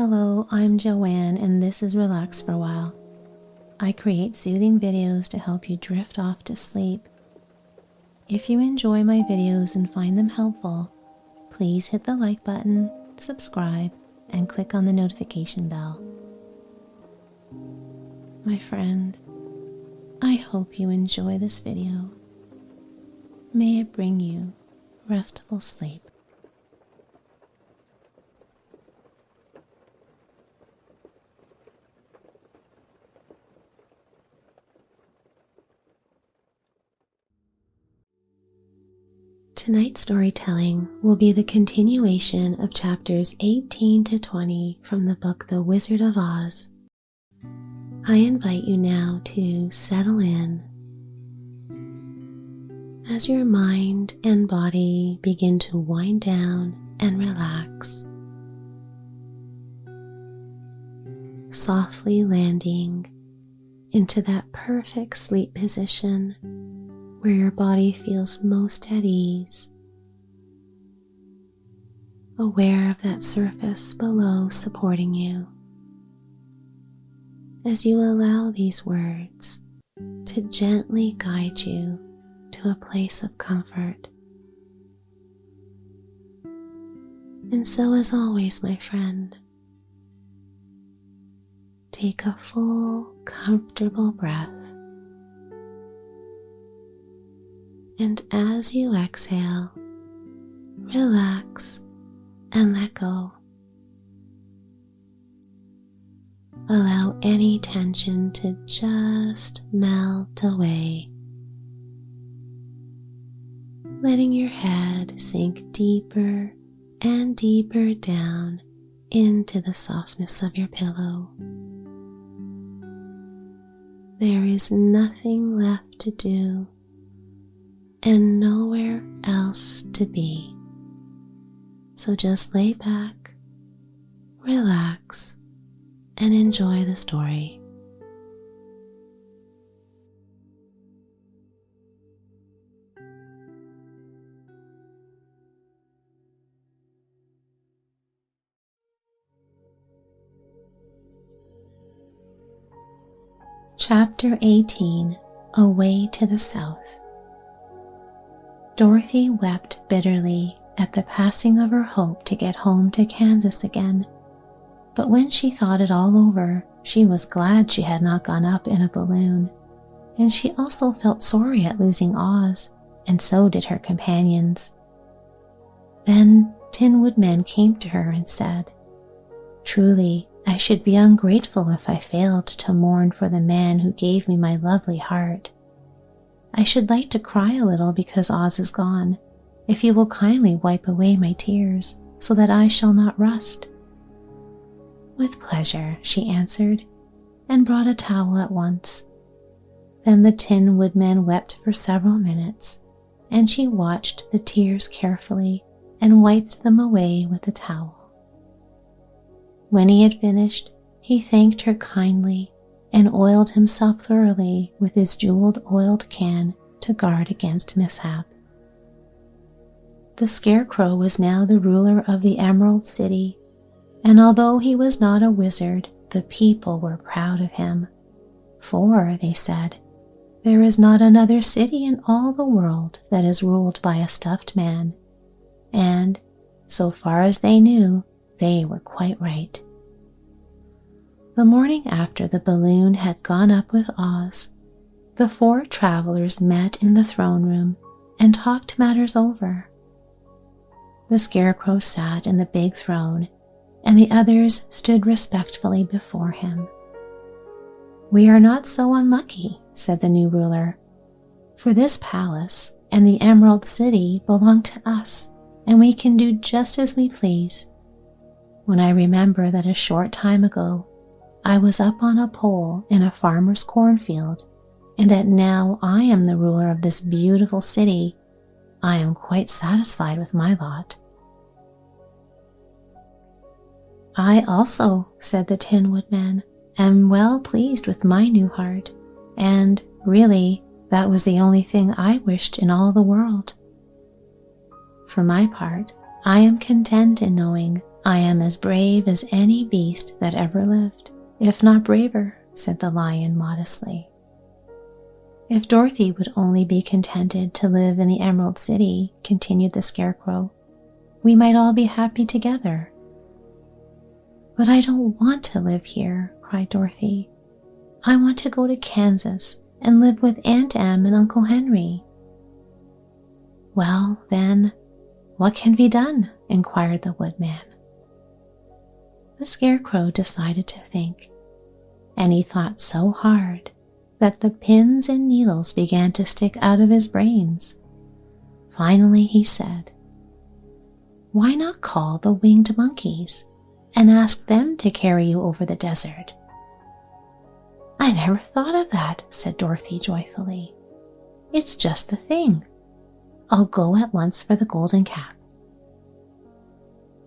Hello, I'm Joanne and this is Relax for a While. I create soothing videos to help you drift off to sleep. If you enjoy my videos and find them helpful, please hit the like button, subscribe, and click on the notification bell. My friend, I hope you enjoy this video. May it bring you restful sleep. Tonight's storytelling will be the continuation of chapters 18 to 20 from the book The Wizard of Oz. I invite you now to settle in as your mind and body begin to wind down and relax, softly landing into that perfect sleep position where your body feels most at ease, aware of that surface below supporting you, as you allow these words to gently guide you to a place of comfort. And so, as always, my friend, take a full, comfortable breath. And as you exhale, relax and let go. Allow any tension to just melt away, letting your head sink deeper and deeper down into the softness of your pillow. There is nothing left to do and nowhere else to be. So just lay back, relax, and enjoy the story. Chapter 18, Away to the South. Dorothy wept bitterly at the passing of her hope to get home to Kansas again, but when she thought it all over, she was glad she had not gone up in a balloon, and she also felt sorry at losing Oz, and so did her companions. Then Tin Woodman came to her and said, "Truly, I should be ungrateful if I failed to mourn for the man who gave me my lovely heart. I should like to cry a little because Oz is gone, if you will kindly wipe away my tears so that I shall not rust." "With pleasure," she answered, and brought a towel at once. Then the Tin Woodman wept for several minutes, and she watched the tears carefully and wiped them away with the towel. When he had finished, he thanked her kindly and oiled himself thoroughly with his jeweled oiled can to guard against mishap. The Scarecrow was now the ruler of the Emerald City, and although he was not a wizard, the people were proud of him. For, they said, there is not another city in all the world that is ruled by a stuffed man, and, so far as they knew, they were quite right. The morning after the balloon had gone up with Oz, the four travelers met in the throne room and talked matters over. The Scarecrow sat in the big throne, and the others stood respectfully before him. "We are not so unlucky," said the new ruler, "for this palace and the Emerald City belong to us, and we can do just as we please. When I remember that a short time ago I was up on a pole in a farmer's cornfield, and that now I am the ruler of this beautiful city, I am quite satisfied with my lot." "I also," said the Tin Woodman, "am well pleased with my new heart, and, really, that was the only thing I wished in all the world. For my part, I am content in knowing I am as brave as any beast that ever lived, if not braver, said the lion modestly. If Dorothy would only be contented to live in the Emerald City, continued the Scarecrow, we might all be happy together. But I don't want to live here, cried Dorothy. I want to go to Kansas and live with Aunt Em and Uncle Henry. Well, then, what can be done? Inquired the Woodman. The Scarecrow decided to think, and he thought so hard that the pins and needles began to stick out of his brains. Finally he said, why not call the winged monkeys and ask them to carry you over the desert? I never thought of that, said Dorothy joyfully. It's just the thing. I'll go at once for the golden cap.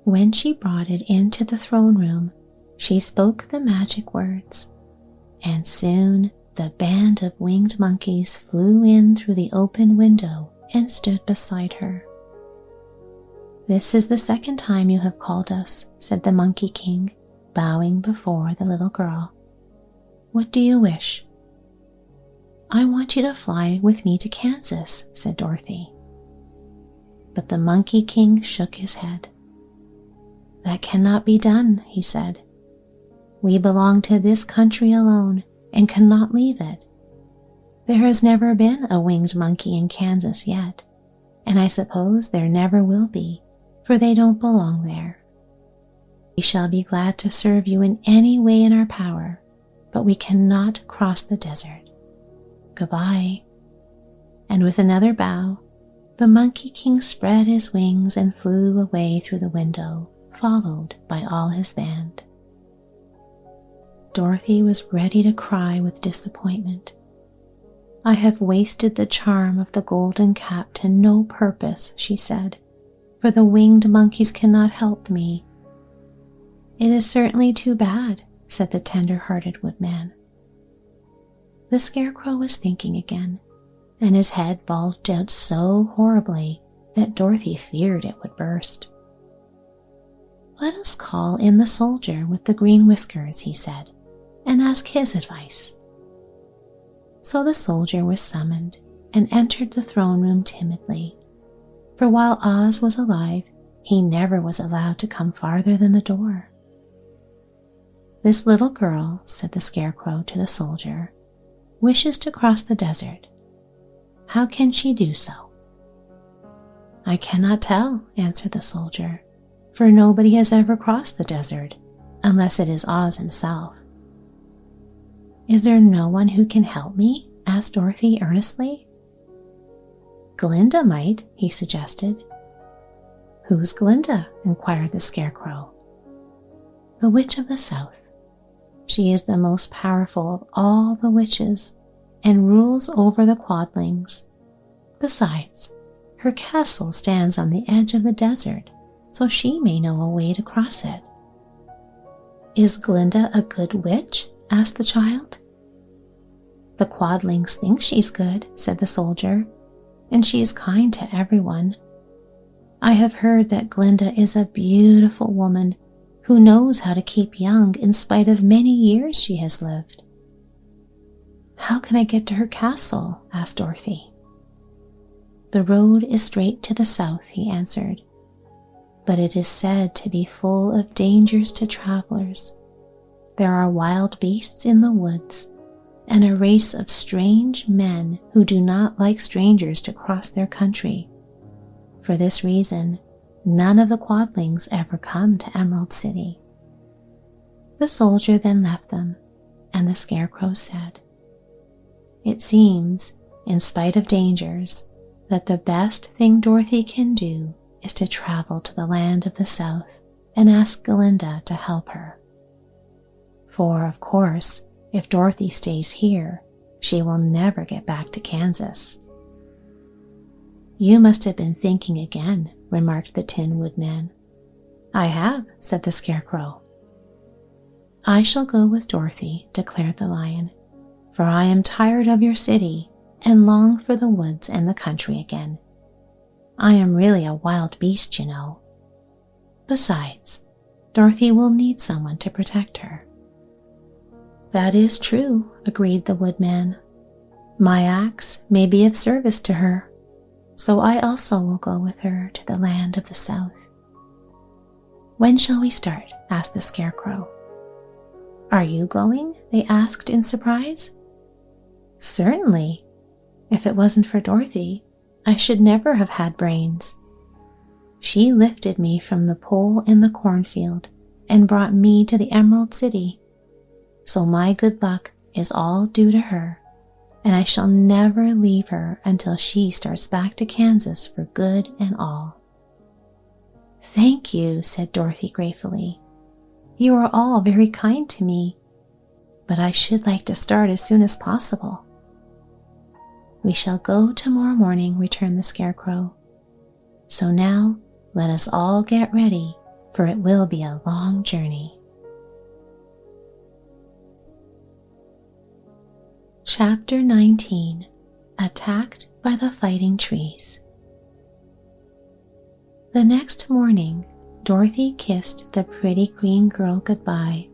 When she brought it into the throne room, she spoke the magic words, and soon the band of winged monkeys flew in through the open window and stood beside her. This is the second time you have called us, said the Monkey King, bowing before the little girl. What do you wish? I want you to fly with me to Kansas, said Dorothy. But the Monkey King shook his head. That cannot be done, he said. We belong to this country alone and cannot leave it. There has never been a winged monkey in Kansas yet, and I suppose there never will be, for they don't belong there. We shall be glad to serve you in any way in our power, but we cannot cross the desert. Goodbye. And with another bow, the Monkey King spread his wings and flew away through the window, followed by all his band. Dorothy was ready to cry with disappointment. I have wasted the charm of the golden cap to no purpose, she said, for the winged monkeys cannot help me. It is certainly too bad, said the tender-hearted Woodman. The Scarecrow was thinking again, and his head bulged out so horribly that Dorothy feared it would burst. Let us call in the soldier with the green whiskers, he said, and ask his advice. So the soldier was summoned and entered the throne room timidly, for while Oz was alive, he never was allowed to come farther than the door. This little girl, said the Scarecrow to the soldier, wishes to cross the desert. How can she do so? I cannot tell, answered the soldier, for nobody has ever crossed the desert, unless it is Oz himself. Is there no one who can help me? Asked Dorothy earnestly. Glinda might, he suggested. Who's Glinda? Inquired the Scarecrow. The Witch of the South. She is the most powerful of all the witches and rules over the Quadlings. Besides, her castle stands on the edge of the desert, so she may know a way to cross it. Is Glinda a good witch? Asked the child. The Quadlings think she's good, said the soldier, and she is kind to everyone. I have heard that Glinda is a beautiful woman who knows how to keep young in spite of many years she has lived. How can I get to her castle? Asked Dorothy. The road is straight to the south, he answered, but it is said to be full of dangers to travelers. There are wild beasts in the woods, and a race of strange men who do not like strangers to cross their country. For this reason, none of the Quadlings ever come to Emerald City. The soldier then left them, and the Scarecrow said, It seems, in spite of dangers, that the best thing Dorothy can do is to travel to the land of the South and ask Glinda to help her. For, of course, if Dorothy stays here, she will never get back to Kansas. You must have been thinking again, remarked the Tin Woodman. I have, said the Scarecrow. I shall go with Dorothy, declared the Lion, for I am tired of your city and long for the woods and the country again. I am really a wild beast, you know. Besides, Dorothy will need someone to protect her." "That is true," agreed the woodman. "My axe may be of service to her, so I also will go with her to the land of the south." "When shall we start?" asked the Scarecrow. "Are you going?" they asked in surprise. "Certainly. If it wasn't for Dorothy, I should never have had brains. She lifted me from the pole in the cornfield and brought me to the Emerald City. So my good luck is all due to her, and I shall never leave her until she starts back to Kansas for good and all." "Thank you," said Dorothy gratefully. "You are all very kind to me, but I should like to start as soon as possible." "We shall go tomorrow morning," returned the Scarecrow. "So now let us all get ready, for it will be a long journey." Chapter 19. Attacked by the Fighting Trees. The next morning, Dorothy kissed the pretty green girl goodbye,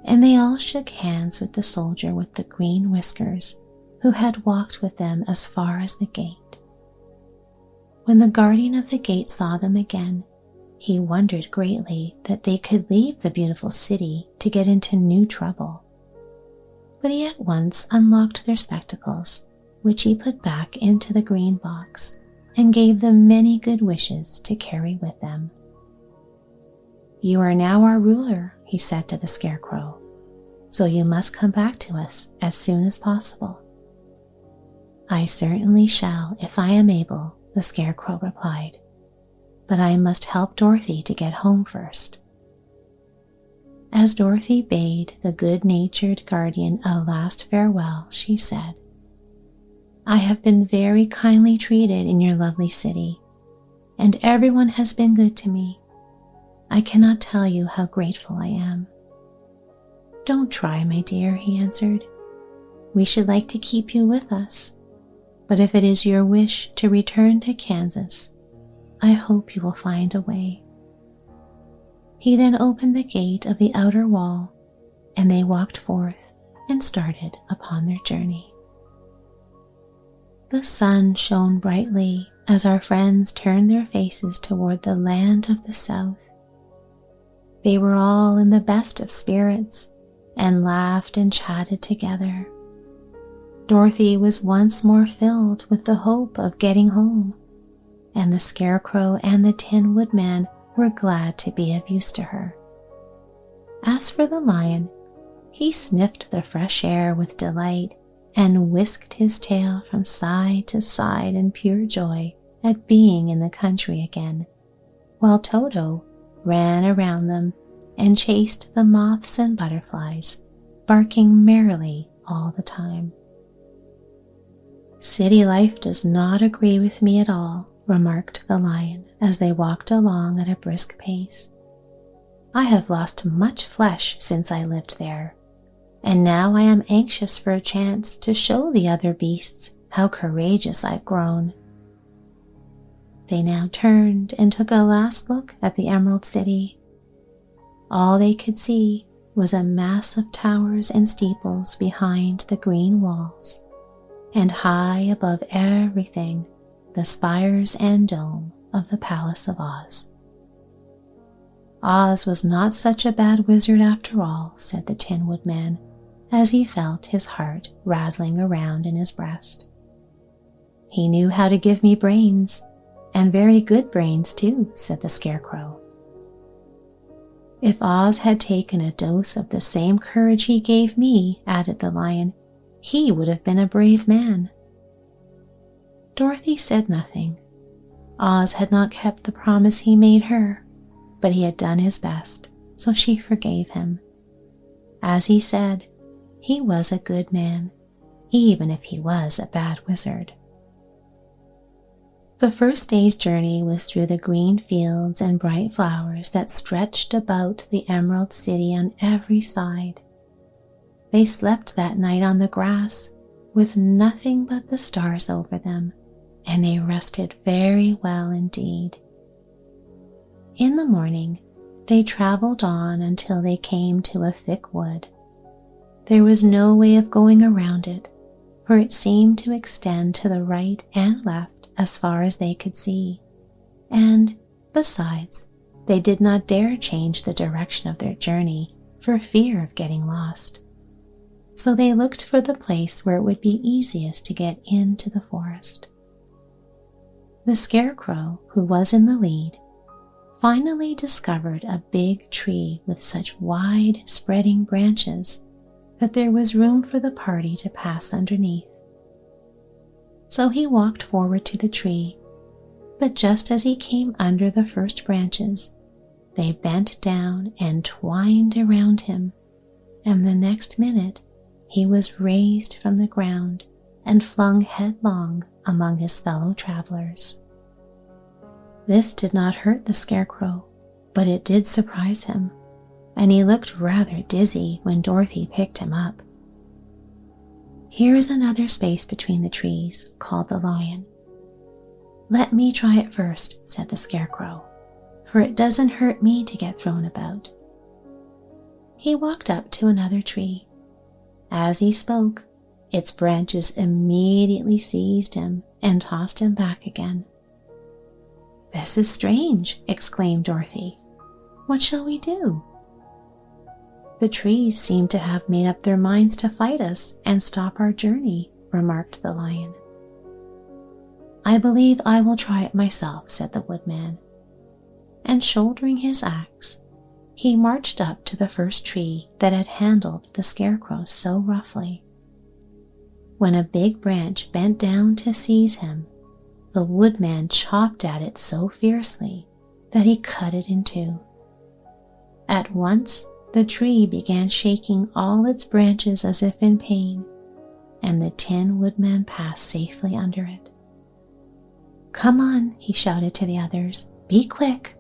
and they all shook hands with the soldier with the green whiskers, who had walked with them as far as the gate. When the guardian of the gate saw them again, he wondered greatly that they could leave the beautiful city to get into new trouble. But he at once unlocked their spectacles, which he put back into the green box, and gave them many good wishes to carry with them. "You are now our ruler," he said to the Scarecrow, "so you must come back to us as soon as possible." "I certainly shall if I am able," the Scarecrow replied, "but I must help Dorothy to get home first." As Dorothy bade the good-natured guardian a last farewell, she said, "I have been very kindly treated in your lovely city, and everyone has been good to me. I cannot tell you how grateful I am." "Don't try, my dear," he answered. "We should like to keep you with us, but if it is your wish to return to Kansas, I hope you will find a way." He then opened the gate of the outer wall, and they walked forth and started upon their journey. The sun shone brightly as our friends turned their faces toward the land of the south. They were all in the best of spirits and laughed and chatted together. Dorothy was once more filled with the hope of getting home, and the Scarecrow and the Tin Woodman were glad to be of use to her. As for the lion, he sniffed the fresh air with delight and whisked his tail from side to side in pure joy at being in the country again, while Toto ran around them and chased the moths and butterflies, barking merrily all the time. "City life does not agree with me at all," remarked the lion as they walked along at a brisk pace. "I have lost much flesh since I lived there, and now I am anxious for a chance to show the other beasts how courageous I've grown." They now turned and took a last look at the Emerald City. All they could see was a mass of towers and steeples behind the green walls, and high above everything, the spires and dome of the Palace of Oz. "Oz was not such a bad wizard after all," said the Tin Woodman, as he felt his heart rattling around in his breast. "He knew how to give me brains, and very good brains too," said the Scarecrow. "If Oz had taken a dose of the same courage he gave me," added the lion, "he would have been a brave man." Dorothy said nothing. Oz had not kept the promise he made her, but he had done his best, so she forgave him. As he said, he was a good man, even if he was a bad wizard. The first day's journey was through the green fields and bright flowers that stretched about the Emerald City on every side. They slept that night on the grass, with nothing but the stars over them, and they rested very well indeed. In the morning, They traveled on until they came to a thick wood. There was no way of going around it, for it seemed to extend to the right and left as far as they could see, and, besides, they did not dare change the direction of their journey for fear of getting lost. So they looked for the place where it would be easiest to get into the forest. The Scarecrow, who was in the lead, finally discovered a big tree with such wide, spreading branches that there was room for the party to pass underneath. So he walked forward to the tree, but just as he came under the first branches, they bent down and twined around him, and the next minute he was raised from the ground and flung headlong among his fellow travelers. This did not hurt the Scarecrow, but it did surprise him, and he looked rather dizzy when Dorothy picked him up. "Here is another space between the trees," called the Lion. "Let me try it first," said the Scarecrow, "for it doesn't hurt me to get thrown about." He walked up to another tree. As he spoke, its branches immediately seized him and tossed him back again. "This is strange," exclaimed Dorothy. "What shall we do?" "The trees seem to have made up their minds to fight us and stop our journey," remarked the Lion. "I believe I will try it myself," said the Woodman. And shouldering his axe, he marched up to the first tree that had handled the Scarecrow so roughly. When a big branch bent down to seize him, the Woodman chopped at it so fiercely that he cut it in two. At once, the tree began shaking all its branches as if in pain, and the Tin Woodman passed safely under it. "Come on," he shouted to the others. "Be quick."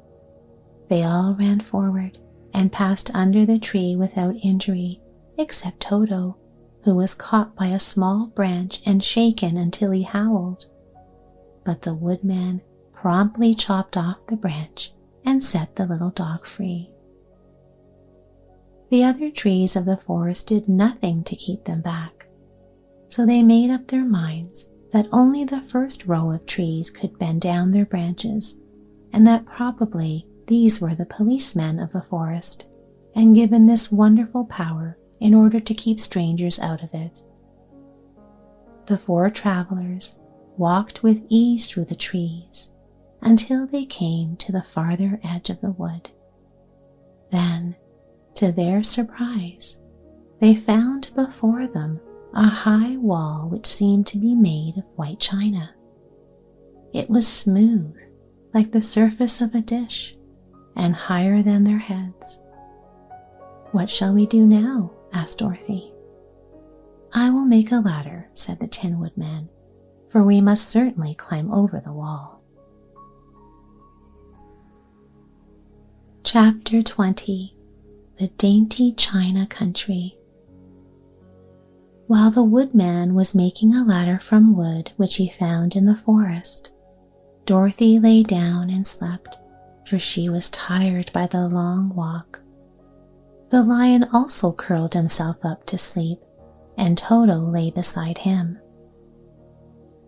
They all ran forward and passed under the tree without injury, except Toto, who was caught by a small branch and shaken until he howled. But the Woodman promptly chopped off the branch and set the little dog free. The other trees of the forest did nothing to keep them back, so they made up their minds that only the first row of trees could bend down their branches, and that probably these were the policemen of the forest, and given this wonderful power in order to keep strangers out of it. The four travelers walked with ease through the trees until they came to the farther edge of the wood. Then, to their surprise, they found before them a high wall which seemed to be made of white china. It was smooth, like the surface of a dish, and higher than their heads. "What shall we do now?" asked Dorothy. "I will make a ladder," said the Tin Woodman, "for we must certainly climb over the wall." Chapter 20. The Dainty China Country. While the Woodman was making a ladder from wood which he found in the forest, Dorothy lay down and slept, for she was tired by the long walk. The Lion also curled himself up to sleep, and Toto lay beside him.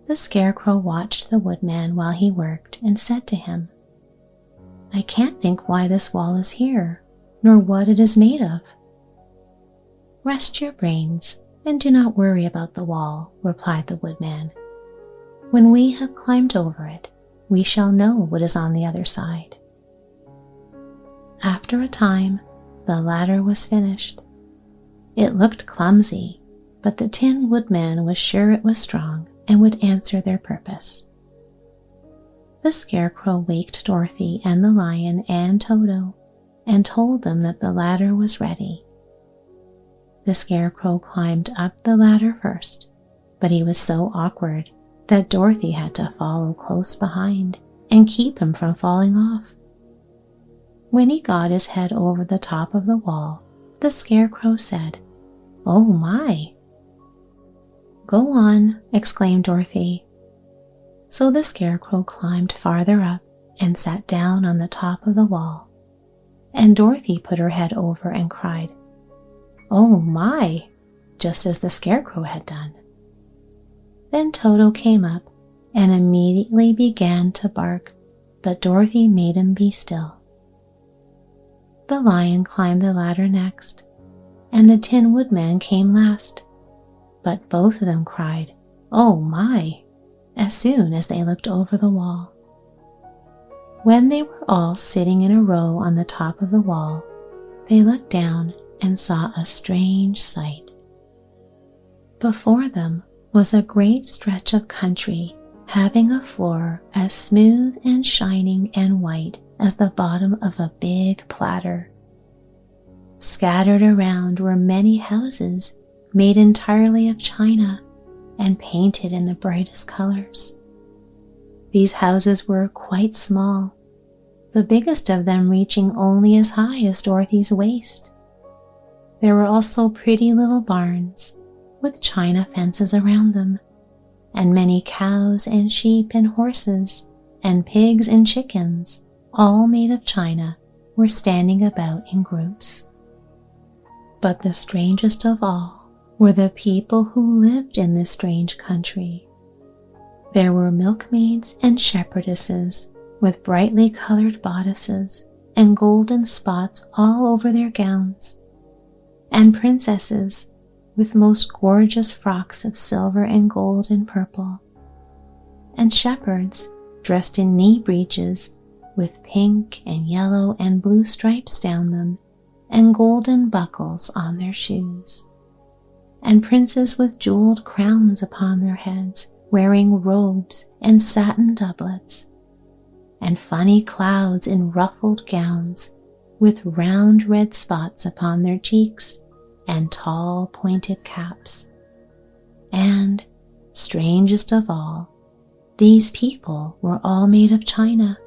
The Scarecrow watched the Woodman while he worked and said to him, "I can't think why this wall is here, nor what it is made of." "Rest your brains and do not worry about the wall," replied the Woodman. "When we have climbed over it, we shall know what is on the other side." After a time, the ladder was finished. It looked clumsy, but the Tin Woodman was sure it was strong and would answer their purpose. The Scarecrow waked Dorothy and the Lion and Toto and told them that the ladder was ready. The Scarecrow climbed up the ladder first, but he was so awkward that Dorothy had to follow close behind and keep him from falling off. When he got his head over the top of the wall, the Scarecrow said, "Oh my!" "Go on," exclaimed Dorothy. So the Scarecrow climbed farther up and sat down on the top of the wall, and Dorothy put her head over and cried, "Oh my!" just as the Scarecrow had done. Then Toto came up and immediately began to bark, but Dorothy made him be still. The Lion climbed the ladder next, and the Tin Woodman came last, but both of them cried, "Oh my!" as soon as they looked over the wall. When they were all sitting in a row on the top of the wall, they looked down and saw a strange sight. Before them was a great stretch of country having a floor as smooth and shining and white as the bottom of a big platter. Scattered around were many houses made entirely of china and painted in the brightest colors. These houses were quite small, the biggest of them reaching only as high as Dorothy's waist. There were also pretty little barns with china fences around them, and many cows and sheep and horses and pigs and chickens, all made of china, were standing about in groups. But the strangest of all were the people who lived in this strange country. There were milkmaids and shepherdesses with brightly colored bodices and golden spots all over their gowns, and princesses with most gorgeous frocks of silver and gold and purple, and shepherds dressed in knee breeches with pink and yellow and blue stripes down them and golden buckles on their shoes, and princes with jeweled crowns upon their heads, wearing robes and satin doublets, and funny clouds in ruffled gowns with round red spots upon their cheeks and tall pointed caps. And, strangest of all, these people were all made of china,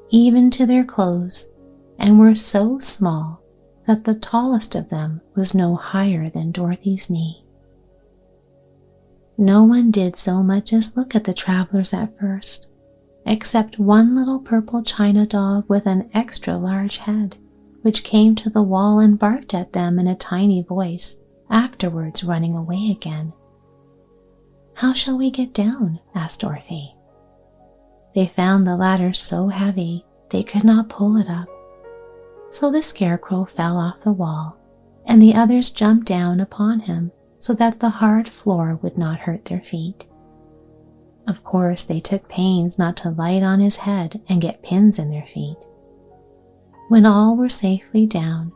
even to their clothes, and were so small that the tallest of them was no higher than Dorothy's knee. No one did so much as look at the travelers at first, except one little purple china dog with an extra large head, which came to the wall and barked at them in a tiny voice, afterwards running away again. "How shall we get down?" asked Dorothy. They found the ladder so heavy they could not pull it up. So the Scarecrow fell off the wall, and the others jumped down upon him so that the hard floor would not hurt their feet. Of course, they took pains not to light on his head and get pins in their feet. When all were safely down,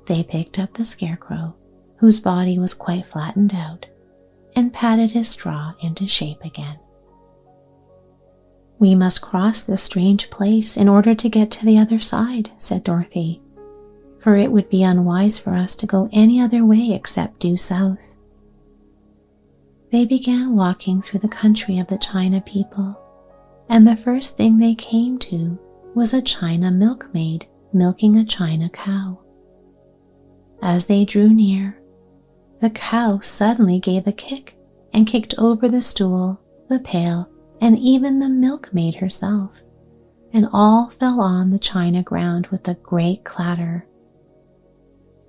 they picked up the Scarecrow, whose body was quite flattened out, and patted his straw into shape again. "We must cross this strange place in order to get to the other side," said Dorothy, "for it would be unwise for us to go any other way except due south." They began walking through the country of the China people, and the first thing they came to was a China milkmaid milking a China cow. As they drew near, the cow suddenly gave a kick and kicked over the stool, the pail, and even the milkmaid herself, and all fell on the china ground with a great clatter.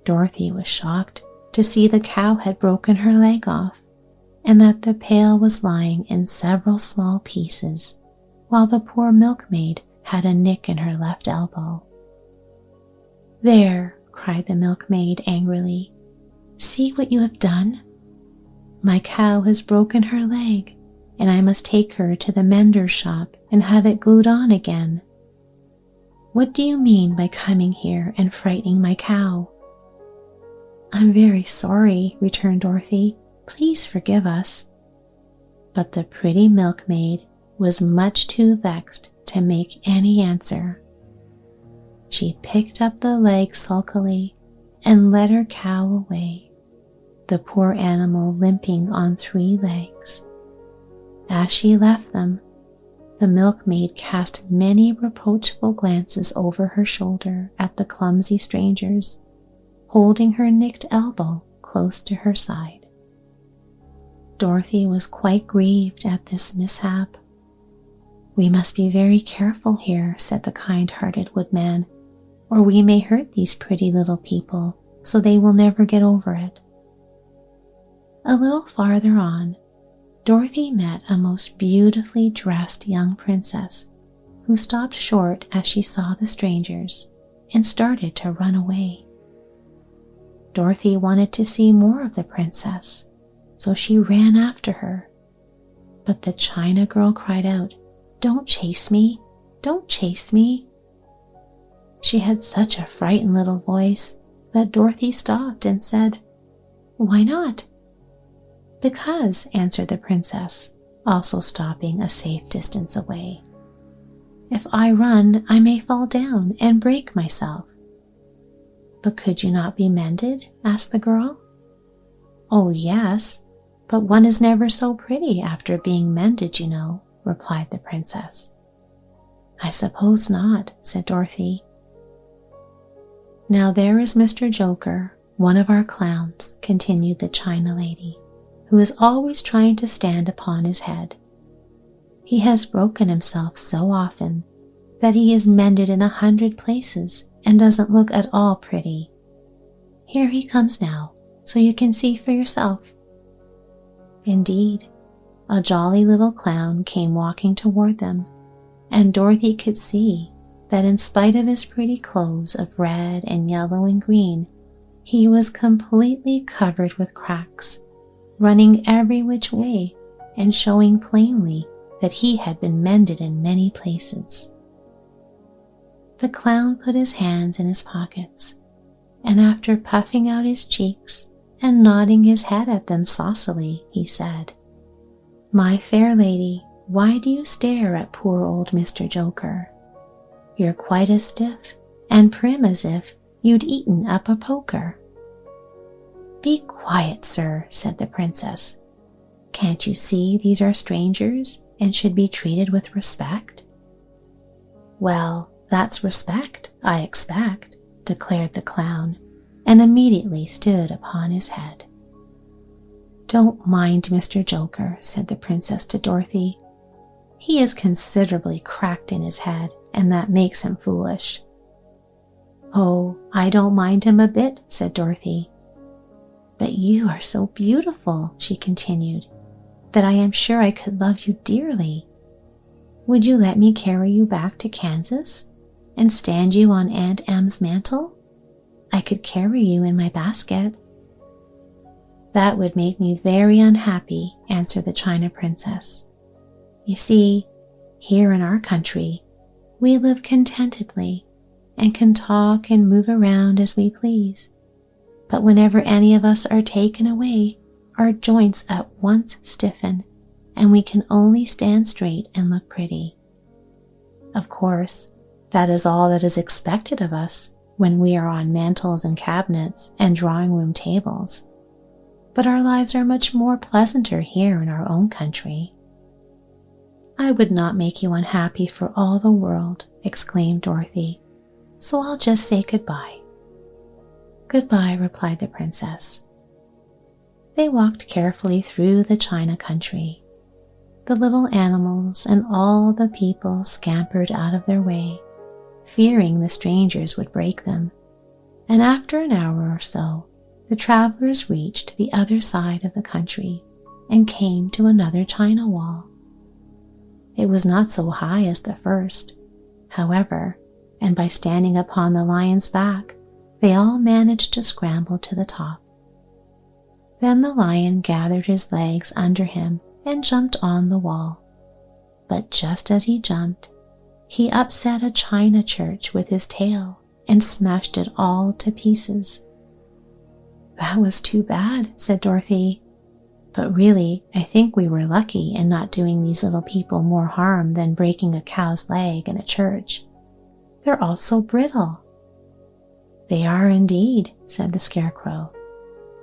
Dorothy was shocked to see the cow had broken her leg off, and that the pail was lying in several small pieces, while the poor milkmaid had a nick in her left elbow. "There," cried the milkmaid angrily, "see what you have done? My cow has broken her leg, and I must take her to the mender's shop and have it glued on again. What do you mean by coming here and frightening my cow?" "I'm very sorry," returned Dorothy. "Please forgive us." But the pretty milkmaid was much too vexed to make any answer. She picked up the leg sulkily and led her cow away, the poor animal limping on 3 legs. As she left them, the milkmaid cast many reproachful glances over her shoulder at the clumsy strangers, holding her nicked elbow close to her side. Dorothy was quite grieved at this mishap. "We must be very careful here," said the kind-hearted woodman, or we may hurt these pretty little people so they will never get over it." A little farther on, Dorothy met a most beautifully dressed young princess who stopped short as she saw the strangers and started to run away. Dorothy wanted to see more of the princess, so she ran after her. But the China girl cried out, "Don't chase me! Don't chase me!" She had such a frightened little voice that Dorothy stopped and said, "Why not?" "Because," answered the princess, also stopping a safe distance away, "if I run, I may fall down and break myself." "But could you not be mended?" asked the girl. "Oh, yes, but one is never so pretty after being mended, you know," replied the princess. "I suppose not," said Dorothy. "Now there is Mr. Joker, one of our clowns," continued the China lady, "who is always trying to stand upon his head. He has broken himself so often that he is mended in 100 places and doesn't look at all pretty. Here he comes now, so you can see for yourself." Indeed, a jolly little clown came walking toward them, and Dorothy could see that in spite of his pretty clothes of red and yellow and green, he was completely covered with cracks, running every which way and showing plainly that he had been mended in many places. The clown put his hands in his pockets, and after puffing out his cheeks and nodding his head at them saucily, he said, "My fair lady, why do you stare at poor old Mr. Joker? You're quite as stiff and prim as if you'd eaten up a poker." "Be quiet, sir," said the princess. "Can't you see these are strangers and should be treated with respect?" "Well, that's respect, I expect," declared the clown, and immediately stood upon his head. "Don't mind Mr. Joker," said the princess to Dorothy. "He is considerably cracked in his head, and that makes him foolish." "Oh, I don't mind him a bit," said Dorothy. "But you are so beautiful," she continued, "that I am sure I could love you dearly. Would you let me carry you back to Kansas and stand you on Aunt Em's mantle? I could carry you in my basket." "That would make me very unhappy," answered the China princess. "You see, here in our country, we live contentedly and can talk and move around as we please. But whenever any of us are taken away, our joints at once stiffen, and we can only stand straight and look pretty. Of course, that is all that is expected of us when we are on mantels and cabinets and drawing room tables. But our lives are much more pleasanter here in our own country." "I would not make you unhappy for all the world," exclaimed Dorothy, "so I'll just say goodbye." "Goodbye," replied the princess. They walked carefully through the China country. The little animals and all the people scampered out of their way, fearing the strangers would break them, and after an hour or so, the travelers reached the other side of the country and came to another China wall. It was not so high as the first, however, and by standing upon the lion's back, they all managed to scramble to the top. Then the lion gathered his legs under him and jumped on the wall. But just as he jumped, he upset a china church with his tail and smashed it all to pieces. "That was too bad," said Dorothy. "But really, I think we were lucky in not doing these little people more harm than breaking a cow's leg in a church. They're all so brittle." "They are indeed," said the Scarecrow,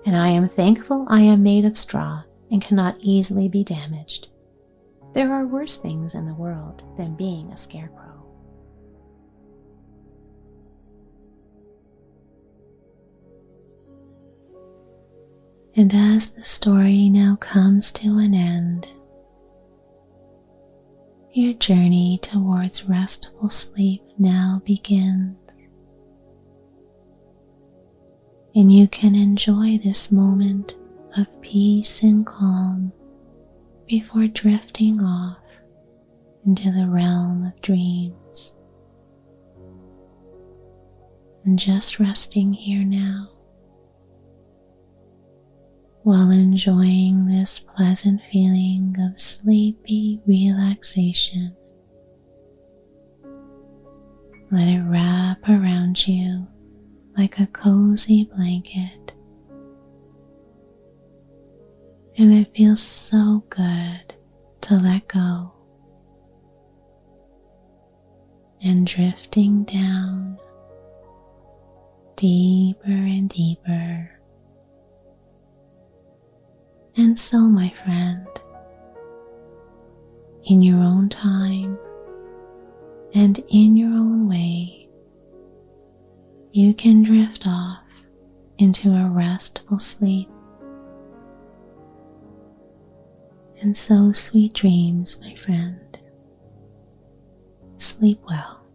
"and I am thankful I am made of straw and cannot easily be damaged. There are worse things in the world than being a scarecrow." And as the story now comes to an end, your journey towards restful sleep now begins. and you can enjoy this moment of peace and calm before drifting off into the realm of dreams. And just resting here now while enjoying this pleasant feeling of sleepy relaxation. Let it wrap around you like a cozy blanket, and it feels so good to let go and drifting down deeper and deeper. And so, my friend, in your own time and in your own way, you can drift off into a restful sleep. And so, sweet dreams, my friend. Sleep well.